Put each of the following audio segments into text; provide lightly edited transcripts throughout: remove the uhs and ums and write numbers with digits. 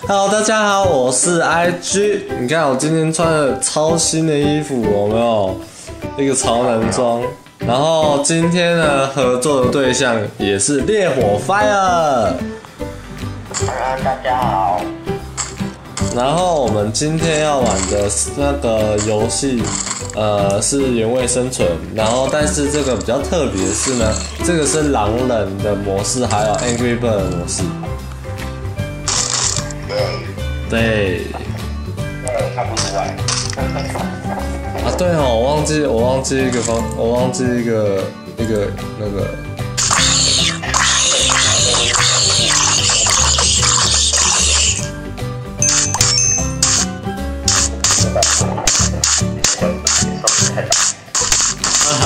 Hello， 大家好，我是 IG。你看我今天穿了超新的衣服，有没有？一个潮男装。然后今天呢，合作的对象也是烈火 Fire。大家好。然后我们今天要玩的那个游戏，是原味生存。然后但是这个比较特别的是呢，这个是狼人的模式，还有 Angry Bird 的模式。对。看不出来。啊，对哦，我忘记一个那个。哈哈，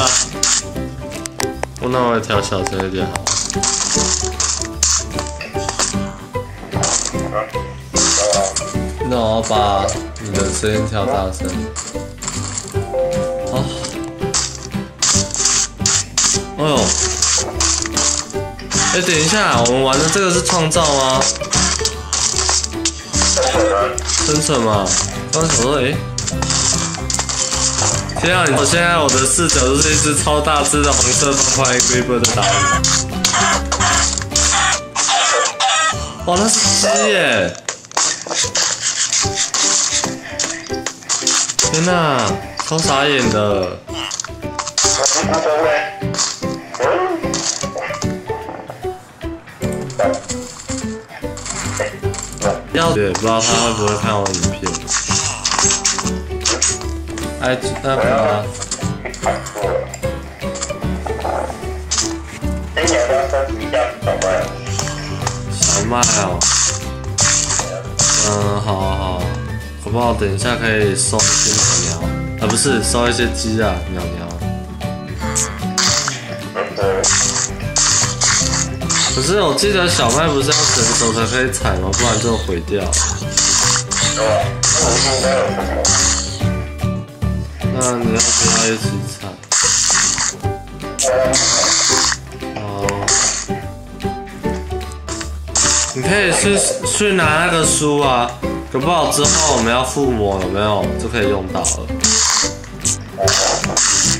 那我调小声一点好。那我要把你的声音调大声。啊！哎呦！哎，等一下，我们玩的这个是创造吗？生存嘛。刚才想说，哎。天啊！现在我的视角就是一只超大只的红色方块 Angry Bird 在打我。哇，那是鸡耶！天哪，超傻眼的。对，不知道他会不会看我影片。哎，那个啊。今年要升级一下小麦。小麦哦。好，好不好？等一下可以收一些鸟鸟，不是收一些鸡啊，鸟鸟。可是我记得小麦不是要成熟才可以采吗？不然就毁掉。那你要不要一起采？哦，你可以去拿那个书啊，搞不好之后我们要附魔有没有就可以用到了。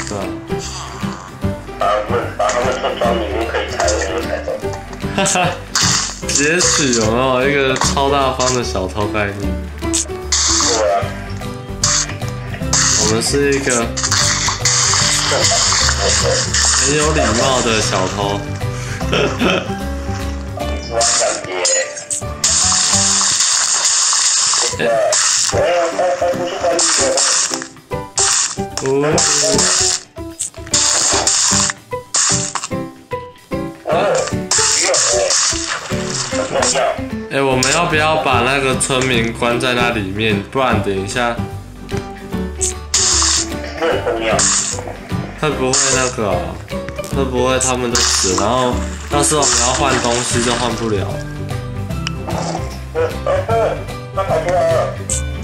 对啊。把他们村庄里面可以采的就采走。哈哈，截取有没有一个超大方的小偷概念？对啊。我们是一个很有礼貌的小偷。我感觉。哎，我们要不要把那个村民关在那里面？不然等一下。会不会那个啊？会不会他们都死？然后到时候我们要换东西就换不了。他跑出来了。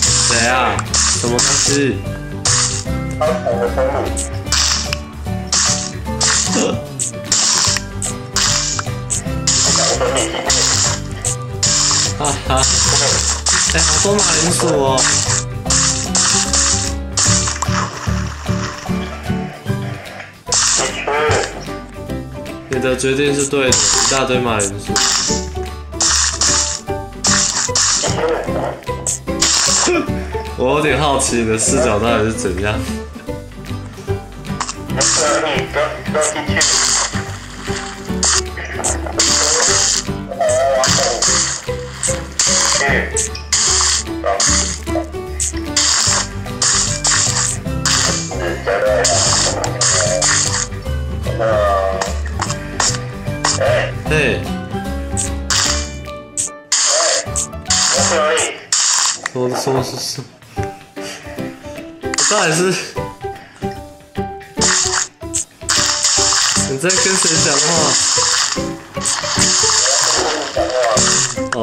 谁啊？什么东西？他跑了生路。哈哈。哎，好多马铃薯哦。你的决定是对的，一大堆马铃薯。我有点好奇你的视角到底是怎样。不要进去。嘿，什么？到底是你在跟谁讲话？哦，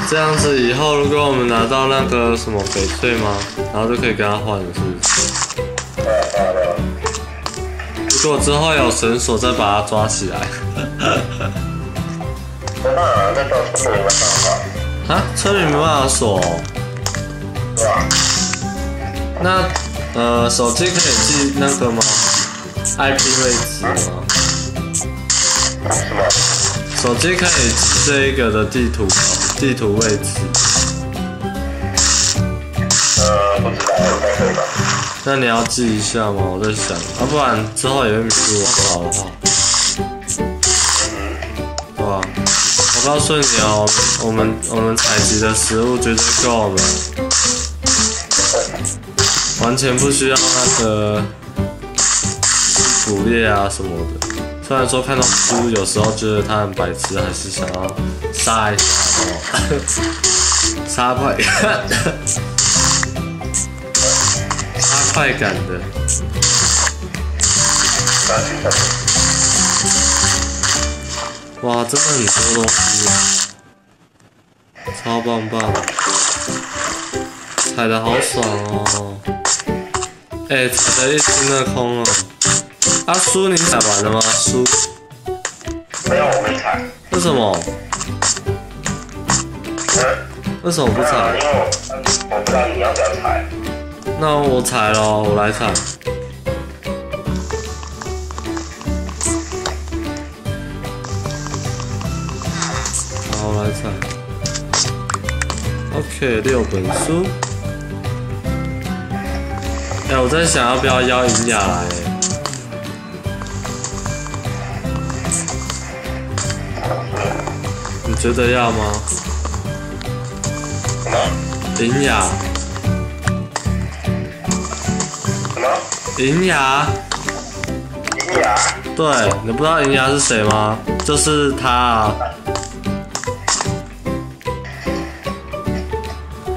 这样子以后如果我们拿到那个什么翡翠吗？然后就可以跟他换了，是不是？如果之后有绳索，再把它抓起来。没办法，那到车里没办法。啊，车里没办法锁。对吧？那手机可以记那个吗？IP 位置吗？是吗？手机可以记这一个的地图位置。不知道，应该可以吧？那你要记一下吗？我在想，要不然之后也会迷路。找的话，对吧？我告诉你哦，我们采集的食物绝对够了，完全不需要那个捕猎啊什么的。虽然说看到猪有时候觉得它很白痴，还是想要杀一下哦，杀快感，杀快感的。哇，真的很多东西，超棒棒，采的好爽哦！哎，采的一清二空哦。阿叔，你采完了吗？叔？没有，我没采。为什么？为什么不采？因为我不知道你要不要采。那我采咯，我来采。好，我来采。OK， 6本书。哎，我在想要不要邀银雅来。你觉得要吗？什么？银雅。什么？银雅。银雅？对，你不知道银雅是谁吗？就是他啊。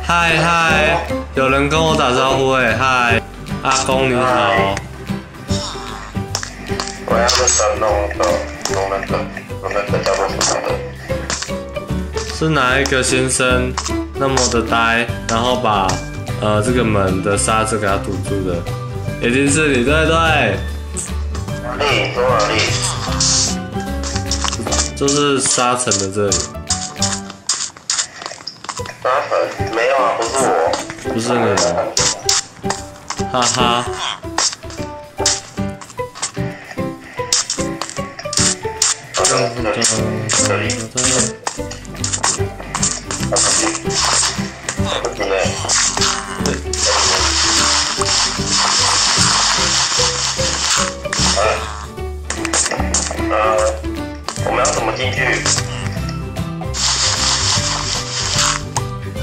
嗨嗨，有人跟我打招呼哎，嗨，阿公你好。我要弄那个叫做什么的？是哪一个先生那么的呆，然后把这个门的沙子给它堵住的？一定是你，对不对？哪里？说哪里？就是沙层的这里。沙尘？没有啊，不是我。不是你哦。哈哈。这里。我们要怎么进去？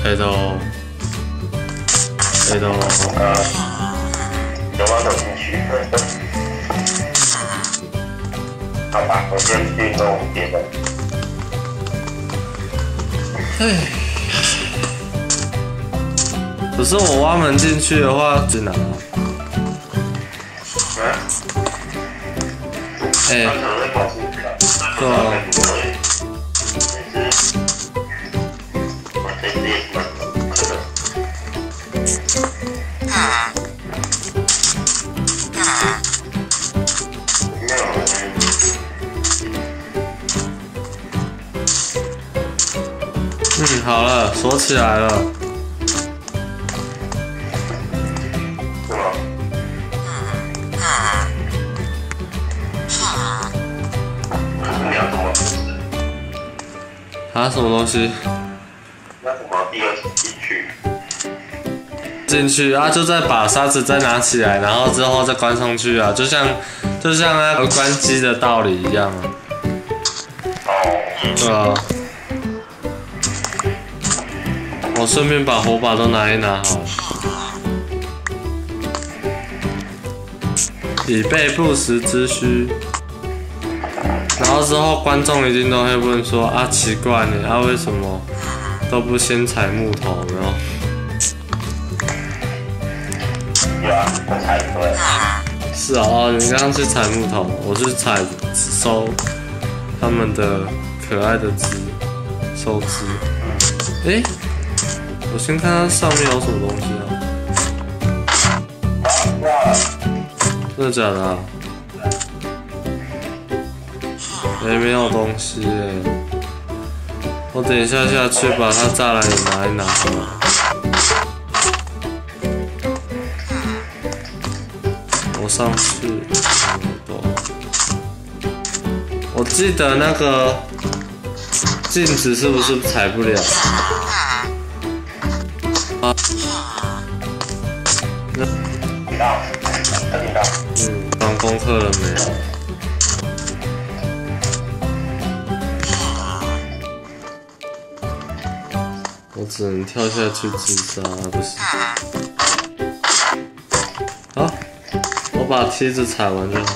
黑豆，黑豆。有没有走进去？好吧，我先去弄别的。唉，可是我挖门进去的话，只能。哎，对啊。好了，锁起来了。啊，什么东西？那怎么第二次进去？进去啊，就再把沙子再拿起来，然后之后再关上去啊，就像那个关机的道理一样啊。哦。对啊。我顺便把火把都拿一拿好了，以备不时之需。然后之后观众一定都会问说啊，奇怪你啊为什么都不先采木头？有没有？有啊，我采对。是哦，你刚刚去采木头，我去收他们的可爱的枝，收枝。诶，我先看它上面有什么东西啊？真的假的啊？没有东西耶。我等一下下去把它栅栏也拿一拿。我上去，我记得那个镜子是不是踩不了？啊，完功课了没有？我只能跳下去自杀，不行。好，我把梯子踩完就好。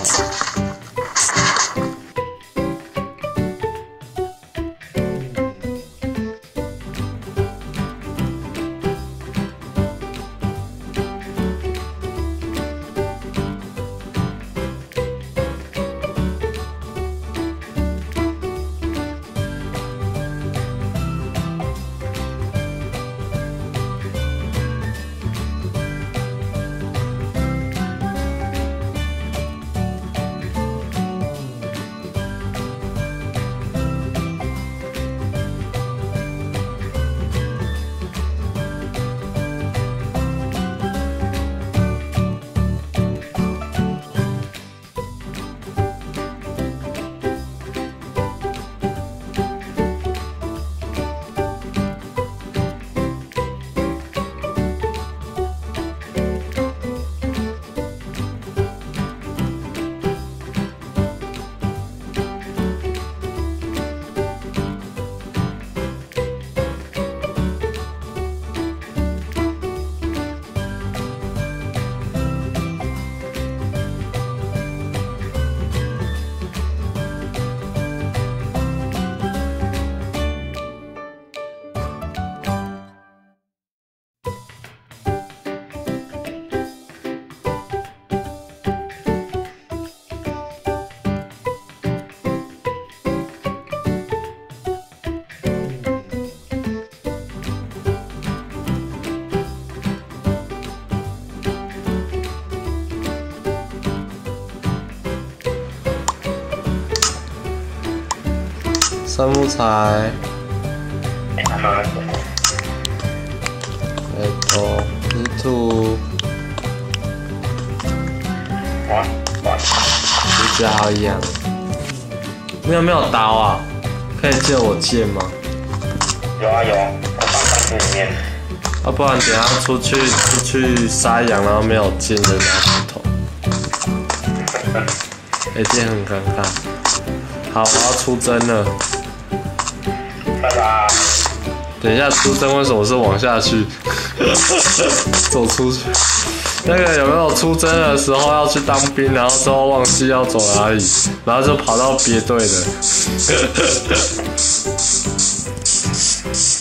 杉木材。泥土。比较好养。你有没有刀啊？可以借我剑吗？有啊有，我放箱子里面。要不然等下出去杀羊，然后没有剑就拿斧头。一定很尴尬。好，我要出征了。拜拜。等一下出征为什么是往下去？走出去。那个有没有出征的时候要去当兵，然后之后忘记要走哪里，然后就跑到别队的？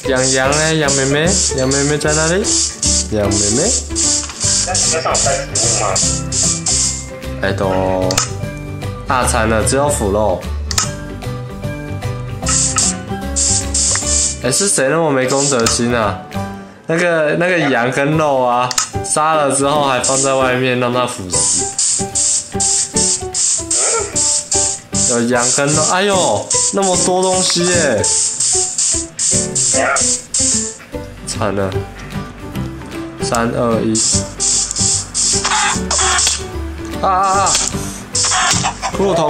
羊呢？羊妹妹？羊妹妹在哪里？羊妹妹？那你身上有带植物吗？都大餐了，只有腐肉。是谁那么没公德心啊？那个羊跟肉啊，杀了之后还放在外面让它腐蚀。有羊跟肉，哎呦，那么多东西耶！惨了，3、2、1，啊！骷髅头！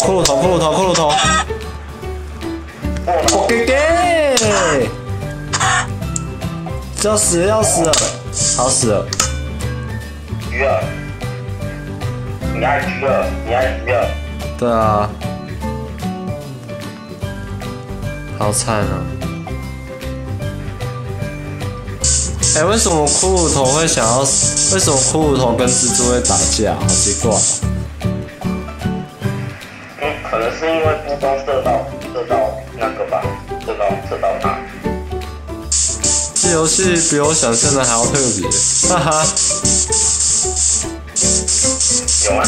我给！要死了！好死了！鱼儿，你爱鱼儿？对啊，好惨啊！为什么骷髅头会想要？为什么骷髅头跟蜘蛛会打架？好奇怪。可能是因为不中射到那个吧，射到他。这游戏比我想象的还要特别，哈哈。有吗？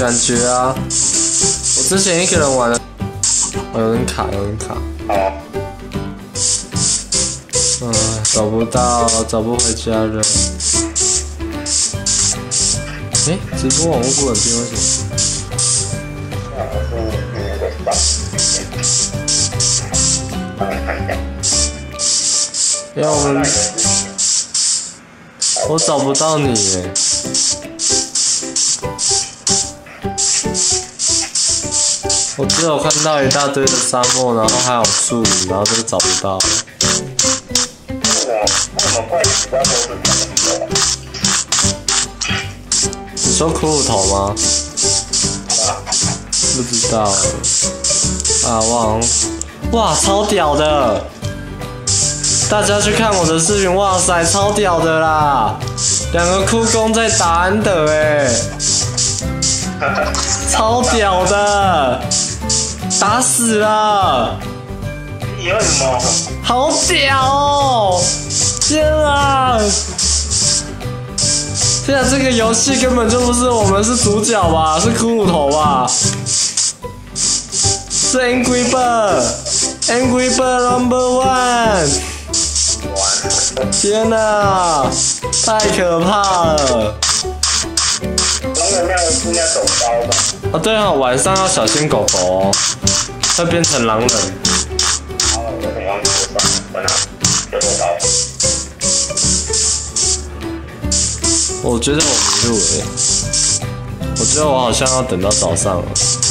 感觉啊，我之前一个人玩的，有点卡。哦。找不回家人。直播网络不稳定，为什么？帮我看一下。因为我找不到你耶。我只有看到一大堆的沙漠，然后还有树林，然后就找不到了。你说骷髅头吗？不知道啊，哇，超屌的！大家去看我的视频，哇塞，超屌的啦！两个哭工在打安德超屌的，打死了！有什么？好屌哦！天啊！天啊，这个游戏根本就不是我们是主角吧？是骷髅头吧？是 Angry Bird No.1。天哪，太可怕了！能量是要走高吧？哦，对哦，晚上要小心狗狗哦，会变成狼人。好，我怎样做上？在哪？有多高？我觉得我迷路了耶，我觉得我好像要等到早上了，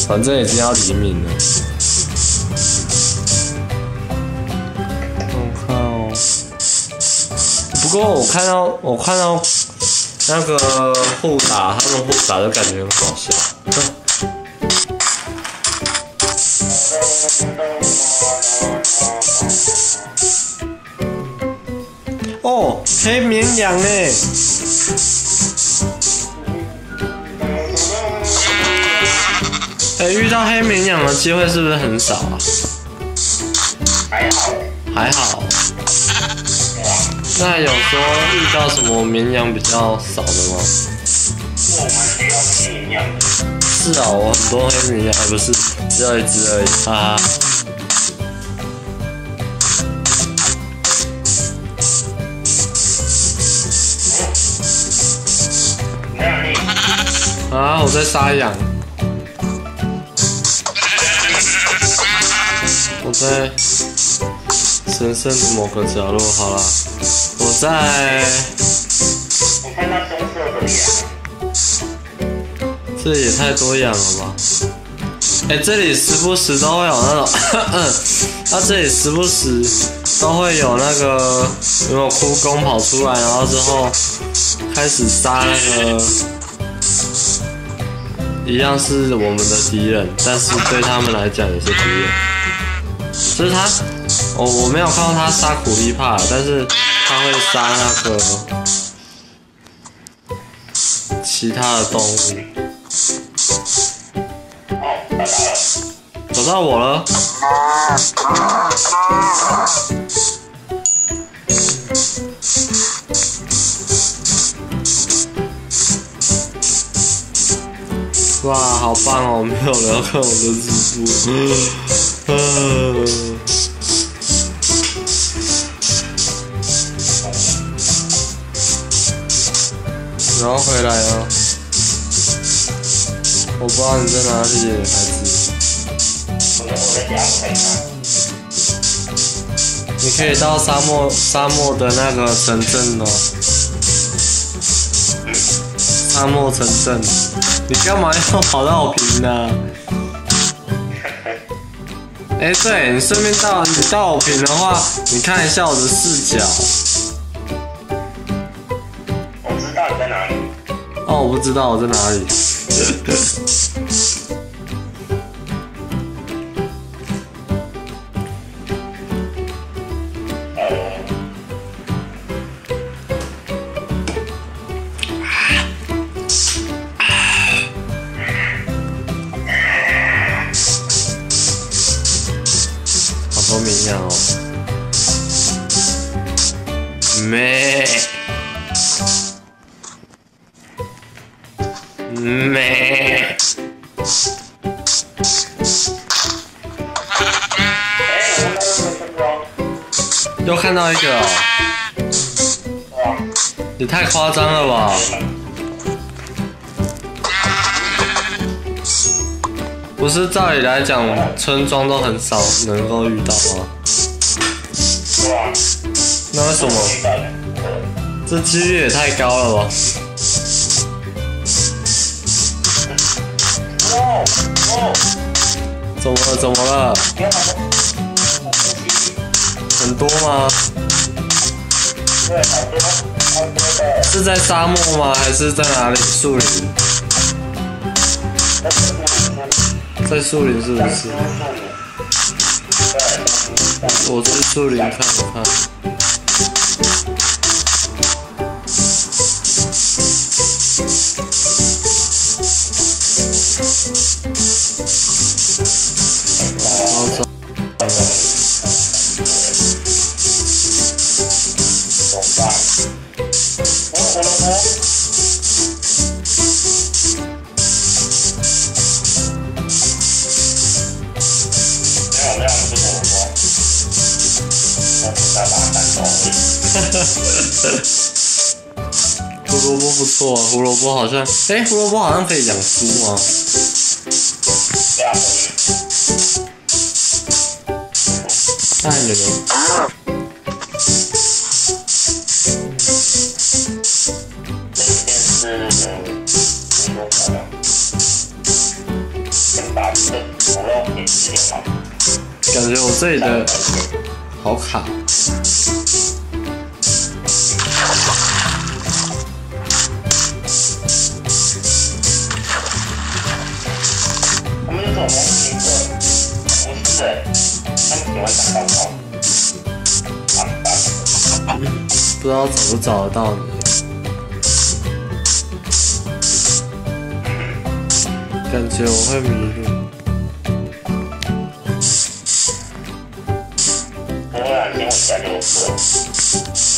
反正已经要黎明了。我看哦，不过我看到那个互打，他们互打就感觉很搞笑。哦，黑绵羊哎！遇到黑绵羊的机会是不是很少啊？还好。那有说遇到什么绵羊比较少的吗？是啊，我很多黑绵羊，还不是只有一只而已，哈哈。啊，我在杀羊。我在神圣的某个角落，好啦，我看到棕色的羊，这也太多羊了吧？这里时不时都会有那种，这里时不时都会有那个有没有哭工跑出来，然后之后开始杀那个，一样是我们的敌人，但是对他们来讲也是敌人。就是他，我没有看到他杀苦力怕，但是他会杀那个其他的动物。找到我了。哇，好棒哦！没有人要看我的直播。然后回来啊！我不知道你在哪里，孩子。我在家，你可以到沙漠的那个城镇哦。沙漠城镇，你干嘛要跑到我屏呢？对，你顺便到我屏的话，你看一下我的视角。我知道你在哪里。哦，我不知道我在哪里。好绵羊哦，咩。又看到一个哦，也太夸张了吧！不是照理来讲，村庄都很少能够遇到吗？那为什么？这几率也太高了吧？怎么了？怎么了？很多吗？是在沙漠吗？还是在哪里？树林？在树林是不是？我去树林看看。好找。胡萝卜不错啊，胡萝卜好像，胡萝卜好像可以养猪啊。太牛了！感觉我这里的好卡。不知道找不找得到你，感觉我会迷路。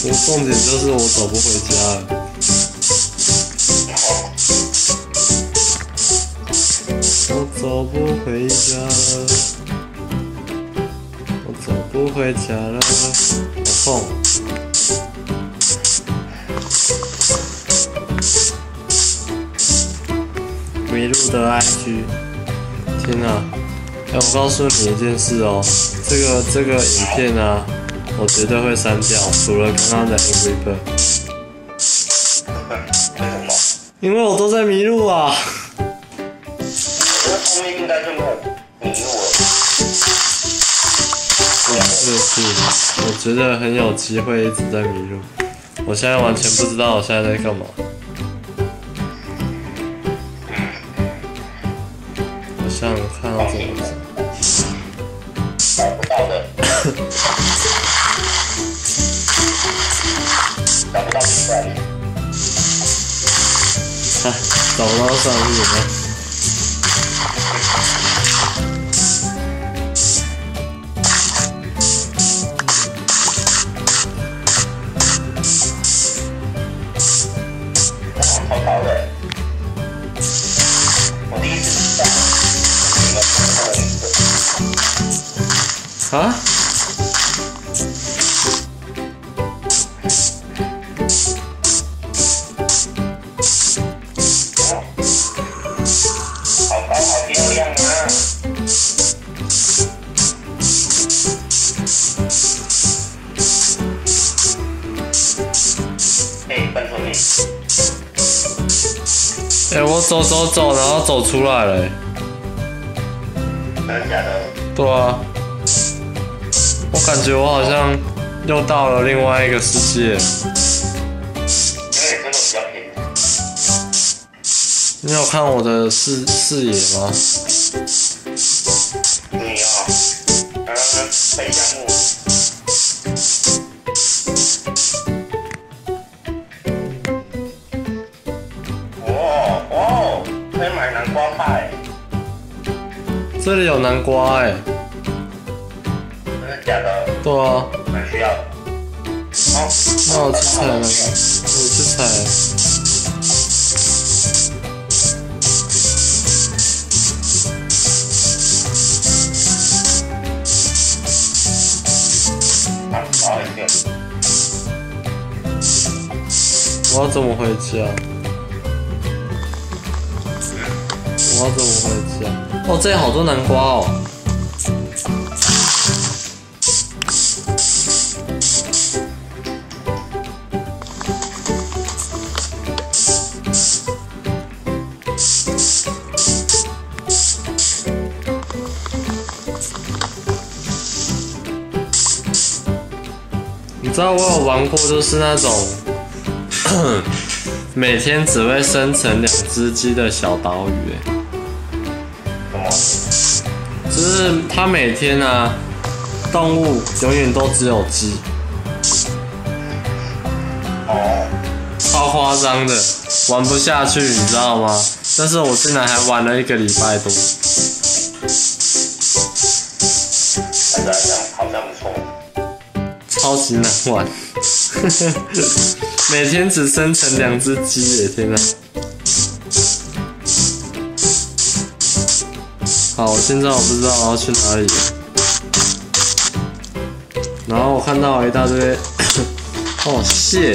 我重点就是我走不回家了。我走不回家了，我走不回家了，好痛！迷路的 IG， 天哪！我告诉你一件事哦，这个影片啊，我绝对会删掉，除了刚刚的 Angry Bird， 因为我都在迷路啊。后面应该就迷路了。是，我觉得很有机会一直在迷路。我现在完全不知道我现在在干嘛。我想想看要怎么走。找不到的。找不到上面。找不到上面吗？超高的！我第一次啊？好高，好漂亮啊！笨聪明。我走，然后走出来了。真的假的？对啊。我感觉我好像又到了另外一个世界。因为真的比较便宜。你有看我的视野吗？你啊，北项目。可以买南瓜派。这里有南瓜真的假的？对啊。蛮需要的。好，那我去采那个，我去采。好一点。我要怎么回家？我要怎么回家？哦，这里好多南瓜哦。你知道我有玩过，就是那种每天只会生成2只鸡的小岛屿，就是它每天啊，动物永远都只有鸡，超夸张的，玩不下去，你知道吗？但是我竟然还玩了1个礼拜多。好像不错。超级难玩，每天只生成2只鸡耶！天哪！好，现在我不知道我要去哪里了。然后我看到了一大堆，哦，谢！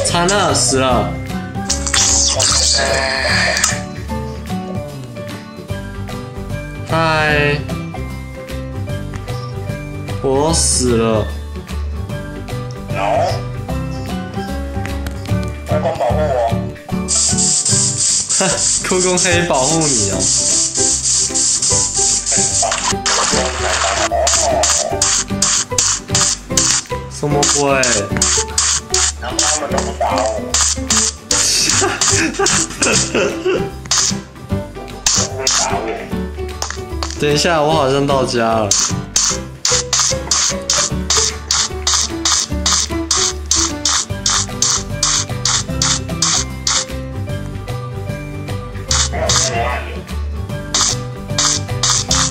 惨了，死了！嗨，我死了。故宫保护我。故宫可以保护你哦。什么鬼？然后他们都不打我。不会打我。等一下，我好像到家了。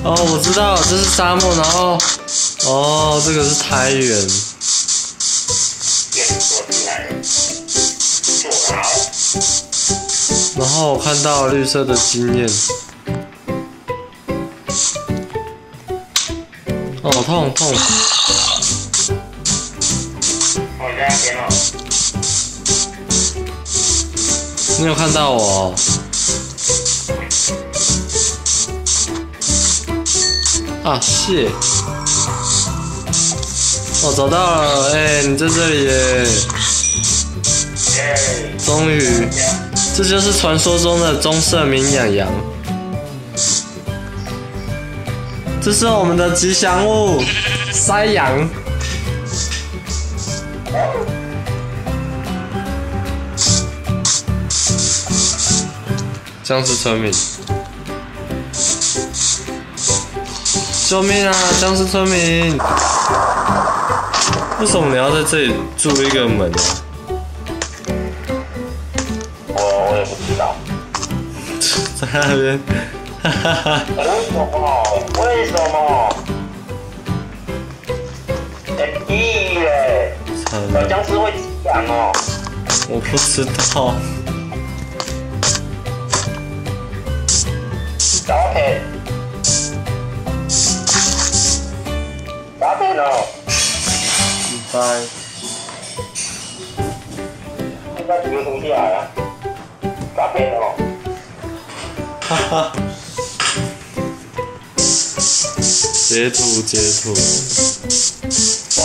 哦，我知道，这是沙漠，然后，哦，这个是苔原。然后我看到绿色的经验。哦，痛痛！我在那边哦。你有看到我哦？啊，谢！哦，找到了！哎，你在这里耶！终于，这就是传说中的棕色名养羊。这是我们的吉祥物山羊。僵尸村民，救命啊！僵尸村民，为什么你要在这里筑一个门啊？我也不知道。在那边，哈哈哈。为什么？屁耶！小僵尸会讲哦。我不知道。打铁。打铁哦。拜。现在直接冲下来了。打铁哦。哈哈。截图截图。哇。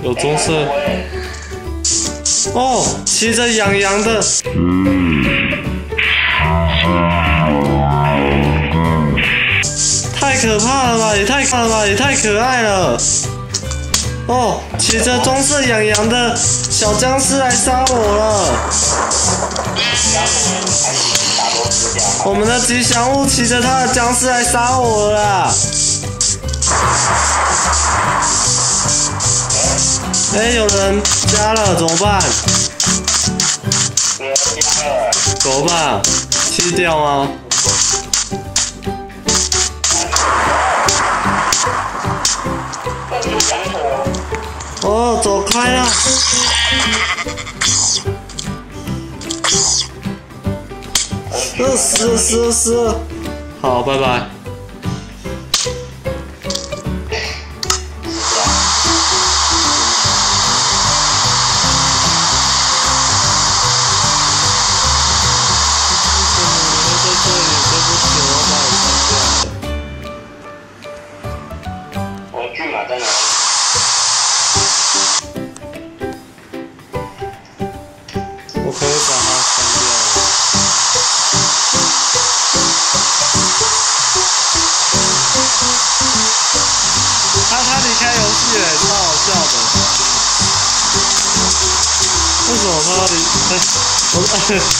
有棕色。哦，骑着养羊的。太可怕了吧！也太可怕了吧！也太可爱了。哦，骑着棕色养羊的小僵尸来杀我了。我们的吉祥物骑着他的僵尸来杀我了啦！哎，有人加了，怎么办？怎么办？踢掉吗？哦，走开了！死了！好，拜拜。我骏马在哪里？我可以把它删掉。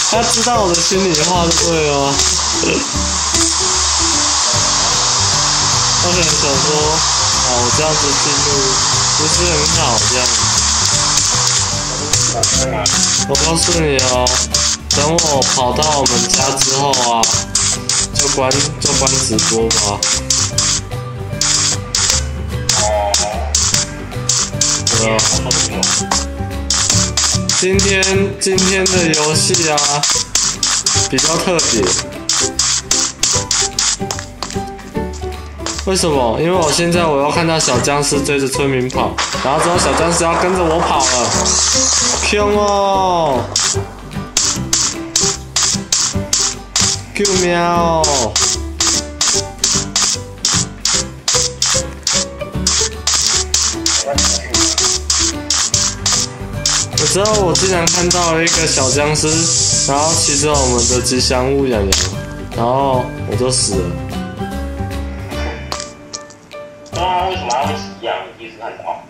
他知道我的心里话就对了吗？他可能想说，啊，我这样子进入不是很好，这样。我告诉你哦，等我跑到我们家之后啊，就关直播吧。对啊。今天的游戏啊，比较特别。为什么？因为我现在要看到小僵尸追着村民跑，然后之后小僵尸要跟着我跑了，凶哦！救命哦！有时候我竟然看到了一个小僵尸，然后骑着我们的吉祥物羊羊，然后我就死了。为什么他会骑羊？你第一次看到？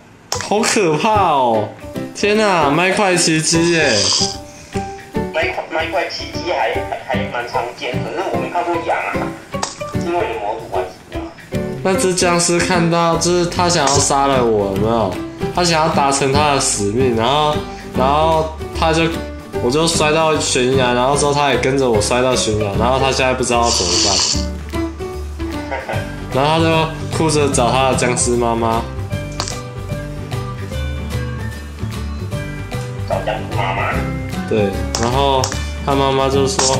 好可怕哦！天哪，麦块奇迹耶！麦块奇迹还蛮常见，可是我没看过羊啊，是因为你模组关系吗？那只僵尸看到，就是他想要杀了我，有没有？他想要达成他的使命，然后我就摔到悬崖，然后之后他也跟着我摔到悬崖，然后他现在不知道要怎么办，然后他就哭着找他的僵尸妈妈。找僵尸妈妈。对，然后他妈妈就说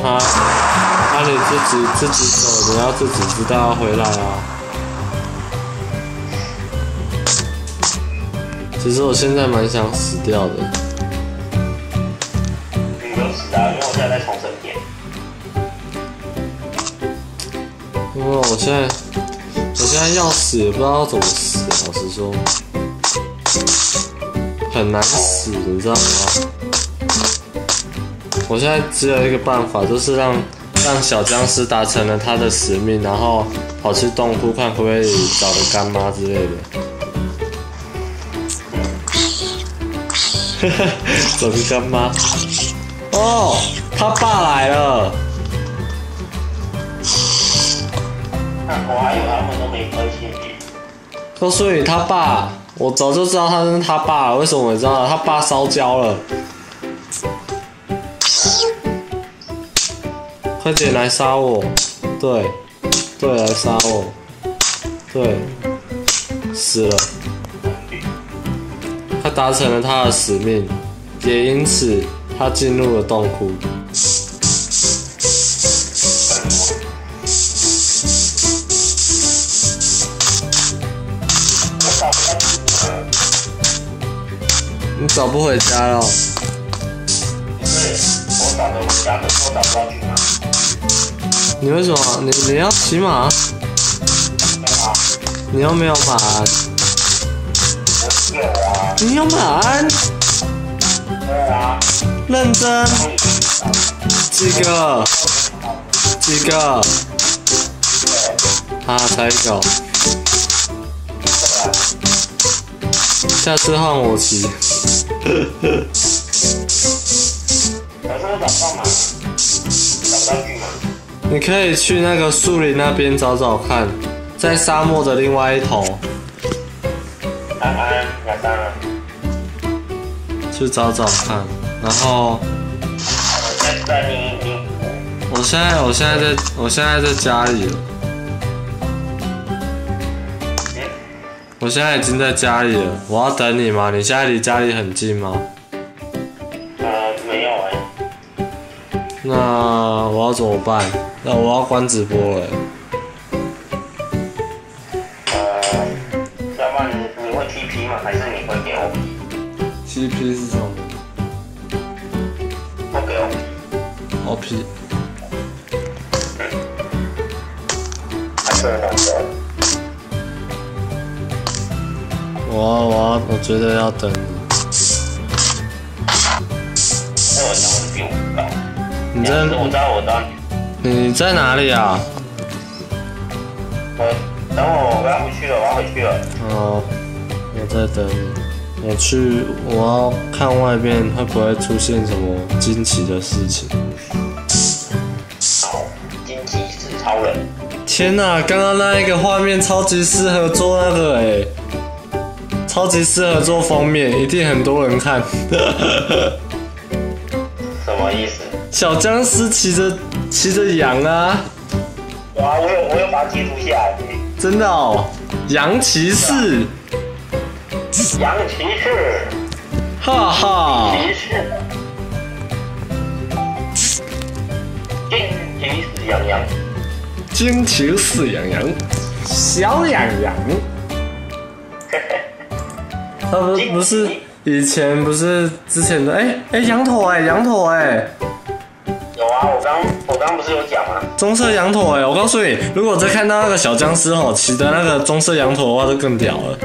你自己走，你要自己知道要回来啊。其实我现在蛮想死掉的。你不用死啊，因为我现在在重生篇。因为我现在要死也不知道要怎么死，老实说，很难死，你知道吗？我现在只有一个办法，就是让小僵尸达成了他的使命，然后跑去洞窟看可不可以找个干妈之类的。找个干妈。哦，他爸来了。我还以为他们都没分析。告诉你，他爸，我早就知道他是他爸了。为什么我知道？他爸烧焦了。快点来杀我！对，来杀我！对，死了。他达成了他的使命，也因此他进入了洞窟。你找不回家了？对，我找的回家，可是我找不到去哪。你为什么？你要骑马？你又没有马鞍？有啊。你有马鞍？对啊。认真？几个？啊，才一个。下次换我骑。可是我找不到马，找不到去马。你可以去那个树林那边找找看，在沙漠的另外一头。亚当。去找找看，然后。我现在在家里了。我现在已经在家里了，我要等你吗？你现在离家里很近吗？没有欸。那我要怎么办？那我要关直播了。要不然你会 TP 吗？还是你会给 OP？TP 是什么？我给 OP。还是很难的。我觉得要等你。因为我想我比我高。你在？我知道。你在哪里啊？我要回去了。哦，我在等你。我要看外面会不会出现什么惊奇的事情。好，惊奇四超人。天哪，刚刚那一个画面超级适合做那个超级适合做封面，一定很多人看。什么意思？小僵尸骑着羊啊！哇，我有把它截图下来。真的哦，羊骑士。羊骑士。哈哈。骑士。惊奇四羊羊。惊奇四羊羊，小羊羊。他不是以前不是之前的羊驼羊驼有啊，我刚不是有讲吗？棕色羊驼我告诉你，如果再看到那个小僵尸骑的那个棕色羊驼的话，就更屌了。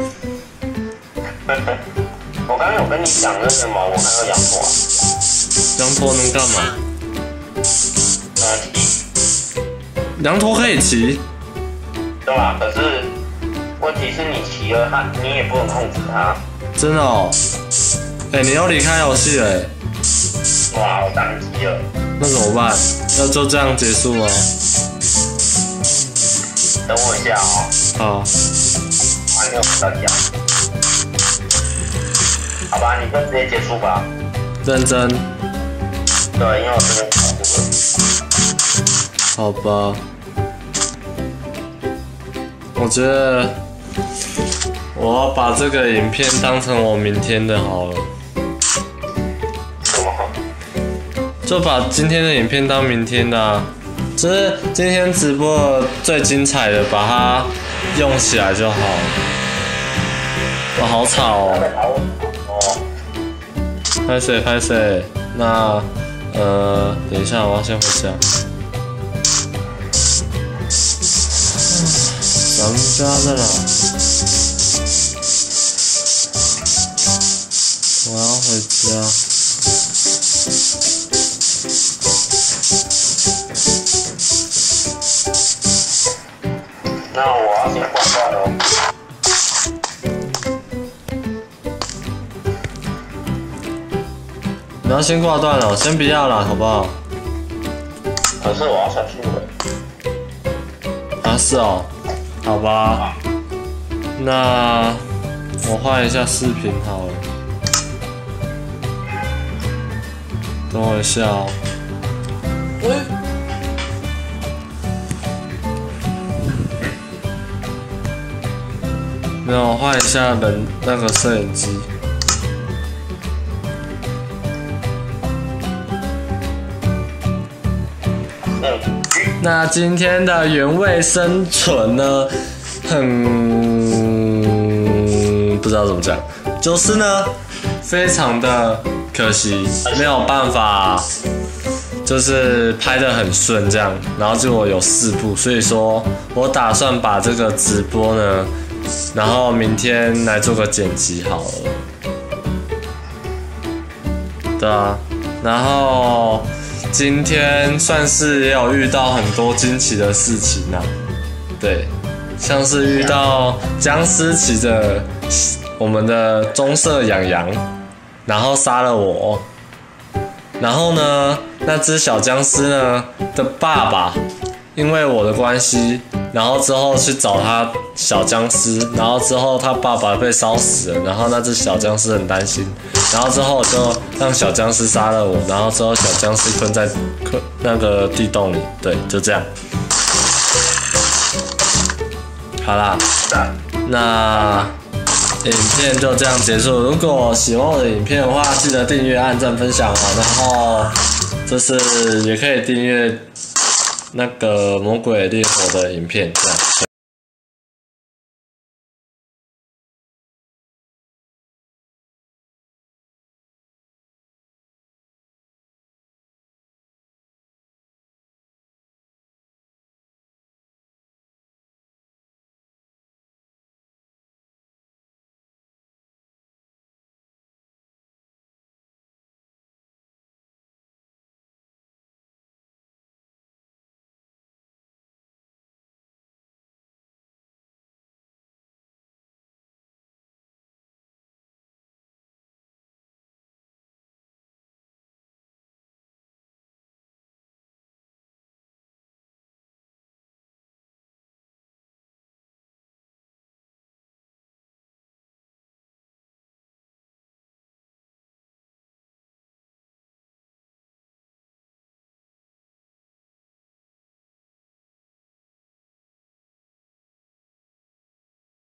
我刚刚有跟你讲那什么，我看到羊驼啊。羊驼能干嘛？骑。羊驼可以骑，对吧？可是问题是你骑了它，你也不能控制它。真的哦。你要离开游戏了哇，我宕机了。那怎么办？要就这样结束吗？等我一下哦。好。我还没有跟他讲。好吧，你就直接结束吧。认真。对，因为我这边卡住了。好吧。我觉得我要把这个影片当成我明天的好了。什么？就把今天的影片当明天的啊，就是今天直播最精彩的，把它用起来就好。哇，好吵哦！拍谁？那等一下，我要先回家。咱们家在哪？我要回家。那我要先挂断了。你要先挂断了，先不要了，好不好？可是我要下去了。啊，是哦，好吧。那我换一下视频好了。等我一下哦。没有，我换一下那个摄影机。那今天的原味生存呢，不知道怎么讲，就是呢，非常的可惜，没有办法，就是拍得很顺这样，然后结果有4部，所以说我打算把这个直播呢，然后明天来做个剪辑好了，对啊，然后。今天算是也有遇到很多惊奇的事情啊，对，像是遇到僵尸骑着我们的棕色羊羊，然后杀了我，然后呢，那只小僵尸呢的爸爸，因为我的关系，然后之后去找他小僵尸，然后之后他爸爸被烧死了，然后那只小僵尸很担心，然后之后我就让小僵尸杀了我，然后之后小僵尸困在那个地洞里，对，就这样。好啦，那影片就这样结束。如果喜欢我的影片的话，记得订阅、按赞、分享哦。然后就是也可以订阅那个魔鬼烈火的影片，这样。